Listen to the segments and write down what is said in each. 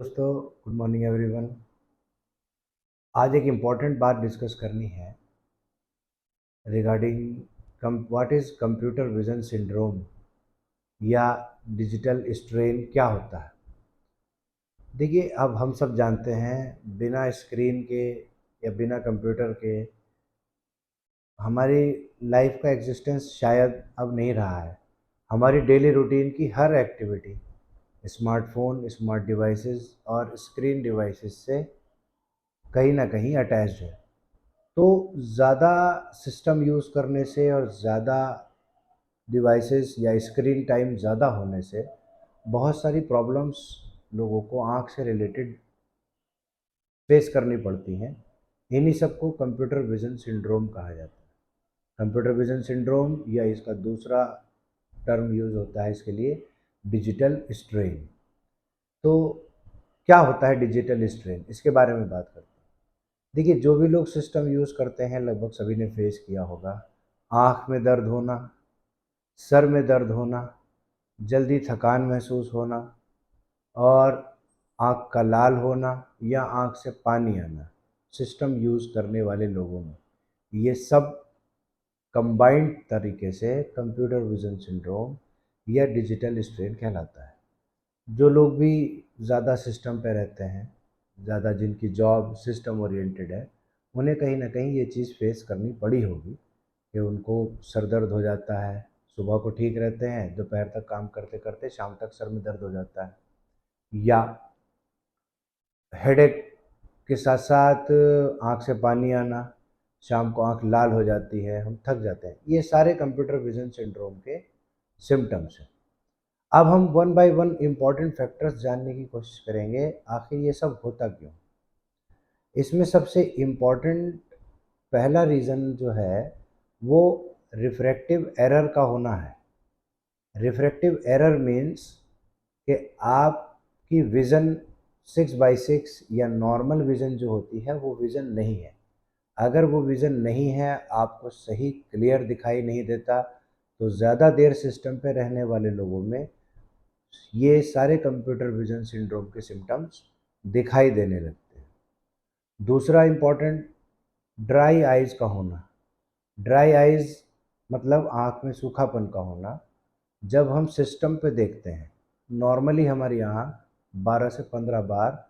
दोस्तों, good morning everyone. आज एक इम्पॉर्टेंट बात डिस्कस करनी है regarding what is computer vision syndrome या डिजिटल स्ट्रेन क्या होता है। देखिए, अब हम सब जानते हैं बिना स्क्रीन के या बिना कंप्यूटर के हमारी लाइफ का एग्जिस्टेंस शायद अब नहीं रहा है। हमारी डेली रूटीन की हर एक्टिविटी स्मार्टफोन, स्मार्ट डिवाइसेस और स्क्रीन डिवाइसेस से कहीं ना कहीं अटैच्ड है। तो ज़्यादा सिस्टम यूज़ करने से और ज़्यादा डिवाइसेस या स्क्रीन टाइम ज़्यादा होने से बहुत सारी प्रॉब्लम्स लोगों को आँख से रिलेटेड फेस करनी पड़ती हैं। इन्हीं सबको कंप्यूटर विज़न सिंड्रोम कहा जाता है। कंप्यूटर विज़न सिंड्रोम या इसका दूसरा टर्म यूज़ होता है इसके लिए डिजिटल स्ट्रेन। तो क्या होता है डिजिटल स्ट्रेन, इसके बारे में बात करते हैं। देखिए, जो भी लोग सिस्टम यूज़ करते हैं लगभग सभी ने फेस किया होगा। आँख में दर्द होना, सर में दर्द होना, जल्दी थकान महसूस होना और आँख का लाल होना या आँख से पानी आना सिस्टम यूज़ करने वाले लोगों में, ये सब कंबाइंड तरीके से कंप्यूटर विज़न सिंड्रोम या डिजिटल स्ट्रेन कहलाता है। जो लोग भी ज़्यादा सिस्टम पे रहते हैं, ज़्यादा जिनकी जॉब सिस्टम ओरिएंटेड है, उन्हें कहीं न कहीं ये चीज़ फेस करनी पड़ी होगी कि उनको सर दर्द हो जाता है। सुबह को ठीक रहते हैं, दोपहर तक काम करते-करते शाम तक सर में दर्द हो जाता है, या हेडेक के साथ-साथ आँख से पानी आना, शाम को आँख लाल हो जाती है, हम थक जाते हैं। ये सारे कंप्यूटर विज़न सिंड्रोम के सिम्पटम्स हैं। अब हम one by one important factors जानने की कोशिश करेंगे, आखिर ये सब होता क्यों? इसमें सबसे इम्पॉर्टेंट पहला रीज़न जो है, वो रिफ्रैक्टिव एरर का होना है। रिफ्रैक्टिव एरर मीन्स कि आपकी विज़न 6/6 या नॉर्मल विज़न जो होती है, वो विज़न नहीं है। अगर वो विज़न नहीं है, आपको सही क्लियर दिखाई नहीं देता, तो ज़्यादा देर सिस्टम पे रहने वाले लोगों में ये सारे कंप्यूटर विज़न सिंड्रोम के सिम्पटम्स दिखाई देने लगते हैं। दूसरा इम्पॉर्टेंट, ड्राई आइज़ का होना। ड्राई आइज़ मतलब आँख में सूखापन का होना। जब हम सिस्टम पे देखते हैं, नॉर्मली हमारी आँख 12 से 15 बार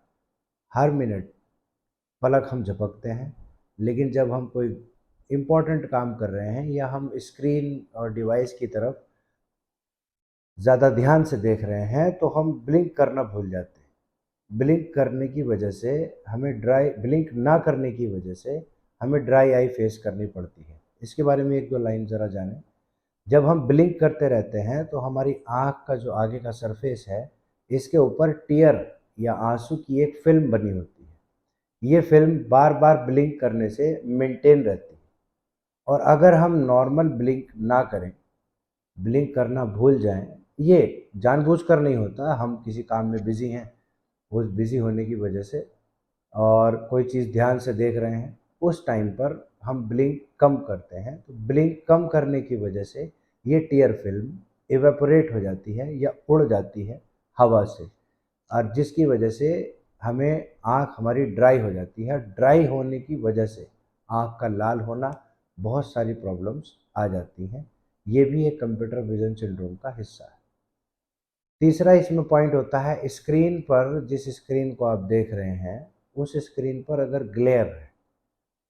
हर मिनट पलक हम झपकते हैं, लेकिन जब हम कोई इम्पोर्टेंट काम कर रहे हैं या हम स्क्रीन और डिवाइस की तरफ ज़्यादा ध्यान से देख रहे हैं, तो हम ब्लिंक करना भूल जाते हैं। ब्लिंक करने की वजह से ब्लिंक ना करने की वजह से हमें ड्राई आई फेस करनी पड़ती है। इसके बारे में 1-2 लाइन ज़रा जानें। जब हम ब्लिंक करते रहते हैं तो हमारी आँख का जो आगे का सरफेस है, इसके ऊपर टीयर या आँसू की एक फ़िल्म बनी होती है। ये फ़िल्म बार-बार ब्लिंक करने से मेंटेन रहती है, और अगर हम नॉर्मल ब्लिंक ना करें, ब्लिंक करना भूल जाएँ, ये जानबूझकर नहीं होता, हम किसी काम में बिज़ी हैं, उस बिज़ी होने की वजह से और कोई चीज़ ध्यान से देख रहे हैं, उस टाइम पर हम ब्लिंक कम करते हैं। तो ब्लिंक कम करने की वजह से ये टियर फ़िल्म इवेपोरेट हो जाती है या उड़ जाती है हवा से, और जिसकी वजह से हमें आँख हमारी ड्राई हो जाती है। ड्राई होने की वजह से आँख का लाल होना, बहुत सारी प्रॉब्लम्स आ जाती हैं। ये भी एक कंप्यूटर विज़न सिंड्रोम का हिस्सा है। तीसरा इसमें पॉइंट होता है, स्क्रीन पर जिस स्क्रीन को आप देख रहे हैं, उस स्क्रीन पर अगर ग्लेयर है,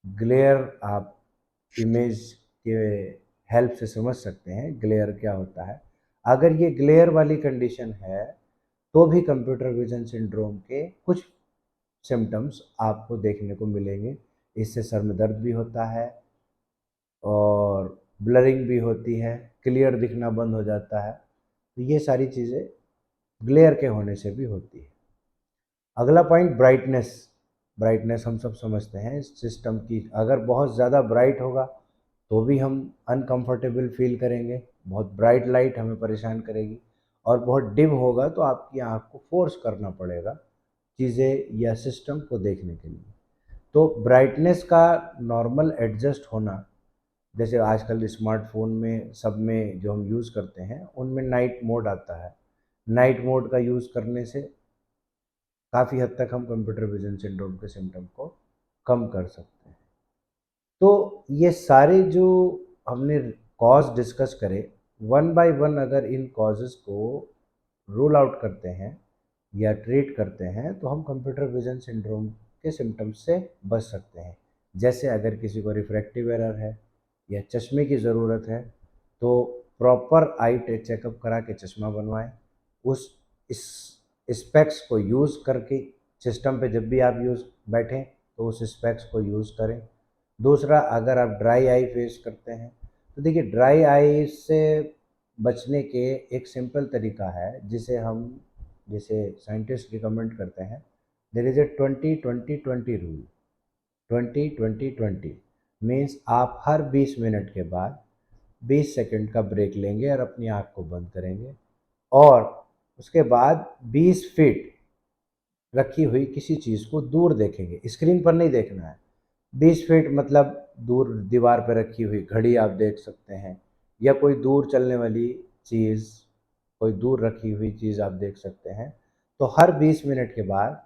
ग्लेयर आप इमेज के हेल्प से समझ सकते हैं ग्लेयर क्या होता है। अगर ये ग्लेयर वाली कंडीशन है, तो भी कंप्यूटर विज़न सिंड्रोम के कुछ सिम्पटम्स आपको देखने को मिलेंगे। इससे सर में दर्द भी होता है और ब्लरिंग भी होती है, क्लियर दिखना बंद हो जाता है। तो ये सारी चीज़ें ग्लेयर के होने से भी होती है। अगला पॉइंट ब्राइटनेस। ब्राइटनेस हम सब समझते हैं सिस्टम की, अगर बहुत ज़्यादा ब्राइट होगा तो भी हम अनकंफर्टेबल फील करेंगे, बहुत ब्राइट लाइट हमें परेशान करेगी, और बहुत डिम होगा तो आपकी आँख को फोर्स करना पड़ेगा चीज़ें या सिस्टम को देखने के लिए। तो ब्राइटनेस का नॉर्मल एडजस्ट होना, जैसे आजकल स्मार्टफोन में सब में जो हम यूज़ करते हैं, उनमें नाइट मोड आता है। नाइट मोड का यूज़ करने से काफ़ी हद तक हम कंप्यूटर विजन सिंड्रोम के सिम्टम को कम कर सकते हैं। तो ये सारे जो हमने कॉज डिस्कस करे, वन बाय वन अगर इन कॉजेज़ को रूल आउट करते हैं या ट्रीट करते हैं तो हम कंप्यूटर विजन सिंड्रोम के सिम्टम्स से बच सकते हैं। जैसे अगर किसी को रिफ्रैक्टिव एरर है या चश्मे की ज़रूरत है तो प्रॉपर आई चेकअप करा के चश्मा बनवाएं। उस इस स्पेक्स को यूज़ करके सिस्टम पे जब भी आप यूज़ बैठें तो उस स्पेक्स को यूज़ करें। दूसरा, अगर आप ड्राई आई फेस करते हैं तो देखिए, ड्राई आई से बचने के एक सिंपल तरीका है जिसे साइंटिस्ट रिकमेंड करते हैं। There is a 20-20-20 rule. 20-20-20 means आप हर 20 मिनट के बाद 20 सेकंड का ब्रेक लेंगे और अपनी आँख को बंद करेंगे और उसके बाद 20 फीट रखी हुई किसी चीज़ को दूर देखेंगे, स्क्रीन पर नहीं देखना है। 20 फीट मतलब दूर दीवार पर रखी हुई घड़ी आप देख सकते हैं या कोई दूर चलने वाली चीज़, कोई दूर रखी हुई चीज़ आप देख सकते हैं। तो हर 20 मिनट के बाद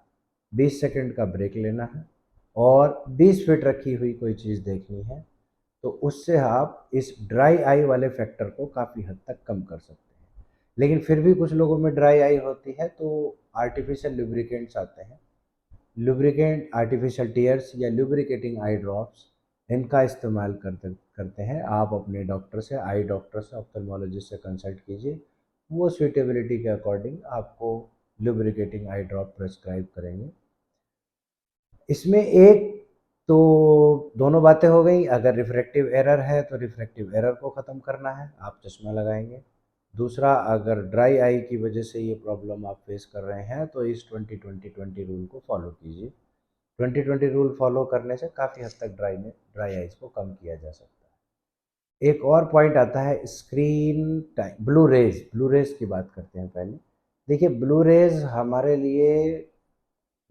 20 सेकंड का ब्रेक लेना है और 20 फीट रखी हुई कोई चीज़ देखनी है। तो उससे आप इस ड्राई आई वाले फैक्टर को काफ़ी हद तक कम कर सकते हैं। लेकिन फिर भी कुछ लोगों में ड्राई आई होती है तो आर्टिफिशियल लुब्रिकेंट्स आते हैं। लुब्रिकेंट, आर्टिफिशियल टीयर्स या लुब्रिकेटिंग आई ड्रॉप्स, इनका इस्तेमाल करते करते हैं। आप अपने डॉक्टर से, आई डॉक्टर से, ऑप्थेल्मोलॉजिस्ट से कंसल्ट कीजिए। वो सूटेबिलिटी के अकॉर्डिंग आपको लुब्रिकेटिंग आई ड्रॉप प्रेस्क्राइब करेंगे। इसमें एक तो दोनों बातें हो गई। अगर रिफ्रैक्टिव एरर है तो रिफ्रैक्टिव एरर को ख़त्म करना है, आप चश्मा लगाएंगे। दूसरा, अगर ड्राई आई की वजह से ये प्रॉब्लम आप फेस कर रहे हैं तो इस 20-20-20 रूल को फॉलो कीजिए। 20-20 रूल फॉलो करने से काफ़ी हद तक ड्राई आइज़ को कम किया जा सकता है। एक और पॉइंट आता है स्क्रीन टाइम, ब्लू रेज की बात करते हैं पहले। देखिए, ब्लू रेज हमारे लिए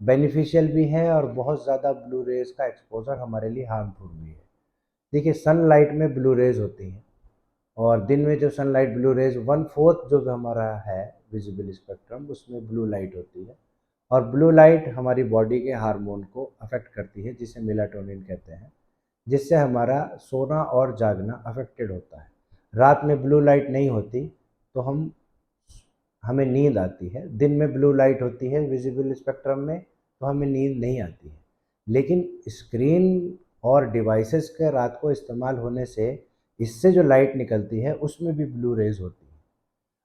बेनिफिशियल भी है और बहुत ज़्यादा ब्लू रेज का एक्सपोजर हमारे लिए हार्मफुल भी है। देखिए, सनलाइट में ब्लू रेज होती हैं और दिन में जो सनलाइट ब्लू रेज 1/4 जो हमारा है विजिबल स्पेक्ट्रम, उसमें ब्लू लाइट होती है और ब्लू लाइट हमारी बॉडी के हार्मोन को अफेक्ट करती है जिसे मेलाटोनिन कहते हैं, जिससे हमारा सोना और जागना अफेक्टेड होता है। रात में ब्लू लाइट नहीं होती तो हमें नींद आती है। दिन में ब्लू लाइट होती है विजिबल स्पेक्ट्रम में तो हमें नींद नहीं आती है। लेकिन स्क्रीन और डिवाइसेस के रात को इस्तेमाल होने से इससे जो लाइट निकलती है उसमें भी ब्लू रेज होती है।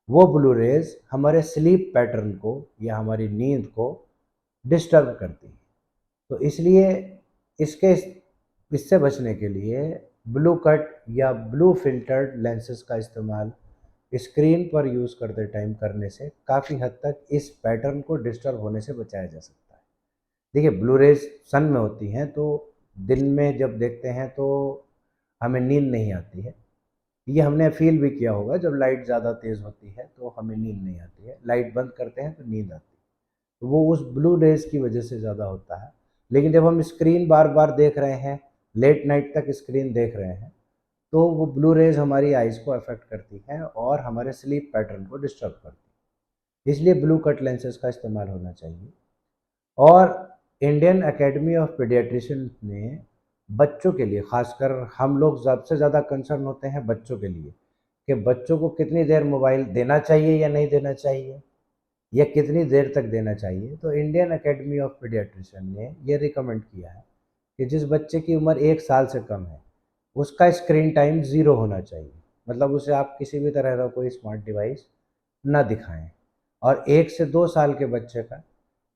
वो ब्लू रेज हमारे स्लीप पैटर्न को या हमारी नींद को डिस्टर्ब करती है। तो इसलिए इसके इससे बचने के लिए ब्लू कट या ब्लू फिल्टर्ड लेंसेज का इस्तेमाल स्क्रीन पर यूज़ करते टाइम करने से काफ़ी हद तक इस पैटर्न को डिस्टर्ब होने से बचाया जा सकता है। देखिए, ब्लू रेज सन में होती हैं तो दिन में जब देखते हैं तो हमें नींद नहीं आती है। ये हमने फ़ील भी किया होगा, जब लाइट ज़्यादा तेज़ होती है तो हमें नींद नहीं आती है, लाइट बंद करते हैं तो नींद आती है। तो वो उस ब्लू रेज़ की वजह से ज़्यादा होता है। लेकिन जब हम स्क्रीन बार-बार देख रहे हैं, लेट नाइट तक स्क्रीन देख रहे हैं, तो वो ब्लू रेज़ हमारी आइज़ को अफ़ेक्ट करती हैं और हमारे स्लीप पैटर्न को डिस्टर्ब करती हैं। इसलिए ब्लू कट लेंसेज़ का इस्तेमाल होना चाहिए। और इंडियन एकेडमी ऑफ पीडियाट्रिशियन ने बच्चों के लिए, खासकर हम लोग सबसे ज़्यादा कंसर्न होते हैं बच्चों के लिए, कि बच्चों को कितनी देर मोबाइल देना चाहिए या नहीं देना चाहिए या कितनी देर तक देना चाहिए। तो इंडियन एकेडमी ऑफ पीडियाट्रिशियन ने ये रिकमेंड किया है कि जिस बच्चे की उम्र 1 साल से कम है उसका स्क्रीन टाइम 0 होना चाहिए। मतलब उसे आप किसी भी तरह का कोई स्मार्ट डिवाइस ना दिखाएं। और 1 से 2 साल के बच्चे का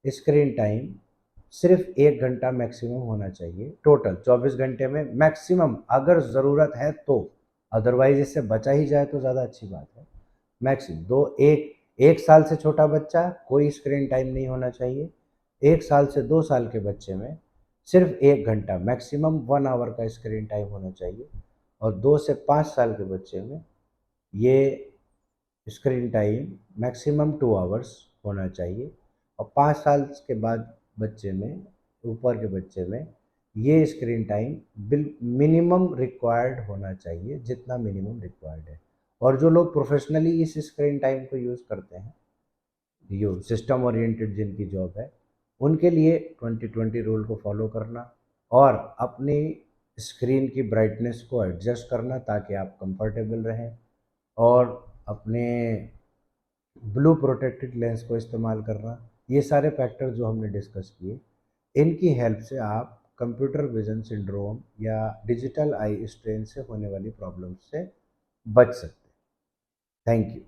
स्क्रीन टाइम सिर्फ 1 घंटा मैक्सिमम होना चाहिए। टोटल 24 घंटे में मैक्सिमम, अगर ज़रूरत है तो, अदरवाइज इससे बचा ही जाए तो ज़्यादा अच्छी बात है। मैक्सिमम दो एक 1 साल से छोटा बच्चा कोई स्क्रीन टाइम नहीं होना चाहिए। 1 साल से 2 साल के बच्चे में सिर्फ 1 घंटा मैक्सिमम 1 आवर का स्क्रीन टाइम होना चाहिए और 2 से 5 साल के बच्चे में ये स्क्रीन टाइम मैक्सिमम 2 आवर्स होना चाहिए। और 5 साल के बाद बच्चे में, ऊपर के बच्चे में, ये स्क्रीन टाइम मिनिमम रिक्वायर्ड होना चाहिए, जितना मिनिमम रिक्वायर्ड है। और जो लोग प्रोफेशनली इस स्क्रीन टाइम को यूज़ करते हैं, जो सिस्टम ओरिएंटेड जिनकी जॉब है, उनके लिए 20-20 रूल को फॉलो करना और अपनी स्क्रीन की ब्राइटनेस को एडजस्ट करना ताकि आप कंफर्टेबल रहें, और अपने ब्लू प्रोटेक्टेड लेंस को इस्तेमाल करना। ये सारे फैक्टर जो हमने डिस्कस किए, इनकी हेल्प से आप कंप्यूटर विज़न सिंड्रोम या डिजिटल आई स्ट्रेन से होने वाली प्रॉब्लम से बच सकते हैं। Thank you.